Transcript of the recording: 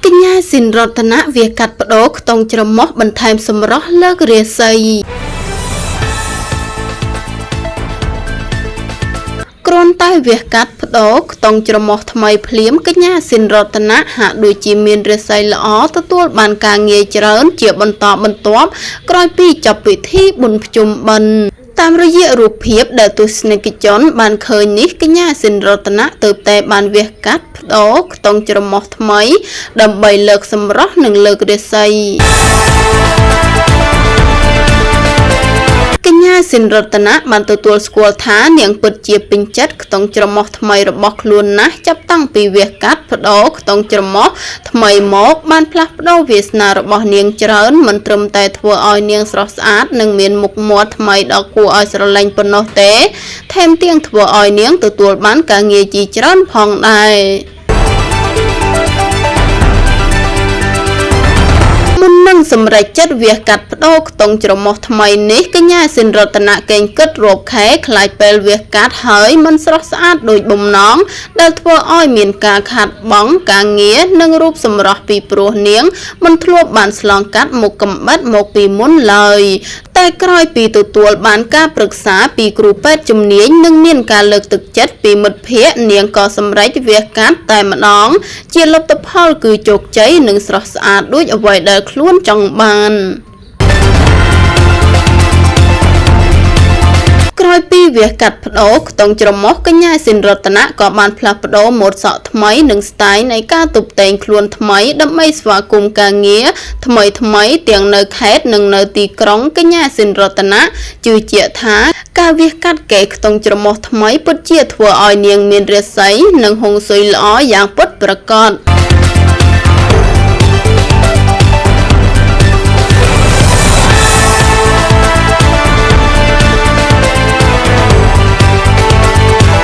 កញ្ញាស៊ីនរតនាវាកាត់បដោខ្ទង់ច្រមុះបន្ថែមសម្រស់លើករាសីគ្រាន់តែវាកាត់បដោខ្ទង់ច្រមុះថ្មីភ្លាមកញ្ញាស៊ីនរតនាហាក់ដូចជាមានរាសីល្អទទួលបានការងារច្រើនជាបន្តបន្ទាប់ក្រោយពីចប់ពិធីបុណ្យភ្ជុំបិណ្ឌតាមរយៈរូបភាពដែលទស្សនិកជនបានឃើញនេះកញ្ញាស៊ីនរតនាទើបតែបានវះកាត់បដោខ្ទង់ច្រមុះថ្មីដើម្បីលើកសម្រស់និងលើករាសីកញ្ញាស៊ីនរតនាបានទទួលស្គាល់ថានាងពិតជាពេញចិត្តខ្ទង់ច្រមុះថ្មីរបស់ខ្លួនណាស់ចាប់តាំងពីវះកាត់បដោខ្ទង់ច្រមុះថ្មីមកបានផ្លាស់ប្ដូរវាសនារបស់នាងច្រើនមិនត្រឹមតែធ្វើឲ្យនាងស្រស់ស្អាតនិងមានមុខមាត់ថ្មីដ៏គួរឲ្យស្រឡាញ់ប៉ុណ្ណោះទេថែមទាំងធ្វើឲ្យនាងទទួលបានការងារជាច្រើនផងដែរមុននឹងសម្រេចចិត្តវះកាត់បដោខ្ទង់ច្រមុះថ្មីនេះកញ្ញាស៊ីនរតនាកេងគិតរាប់ខែខ្លាចពេលវះកាត់ហើយមិនស្រស់ស្អាតដូចបំណងដែលធ្វើឲ្យមានការខាតបង់ការងារនិងរូបសម្រស់ពីព្រោះនាងមិនធ្លាប់បានឆ្លងកាត់មុខកំបិតមកពីមុនឡើយតែក្រោយពីទទួលបានការប្រឹក្សាពីគ្រូពេទ្យជំនាញនិងមានការលើកទឹកចិត្តពីមិត្តភ័ក្តិនាងក៏សម្រេចវះកាត់តែម្ដងជាលទ្ធផលគឺជោគជ័យនិងស្រស់ស្អាតដូចអ្វីដែលខ្លួនចង់បានក្រោយពីវះកាត់បដោខ្ទង់ច្រមុះកញ្ញាស៊ីនរតនាក៏បានផ្លាស់ប្ដូរម៉ូដសក់ថ្មីនិងស្ទាយនៃការតុបតែងខ្លួនថ្មីដើម្បីស្វាគមន៍ការងារថ្មីទាំងនៅខេត្តនិងនៅទីក្រុងកញ្ញាស៊ីនរតនាជឿជាក់ថាការវះកាត់កែខ្ទង់ច្រមុះថ្មីពិតជាធ្វើឲ្យនាងមានរាសីនិងហុងស៊ុយល្អយ៉ាងពិតប្រាកដ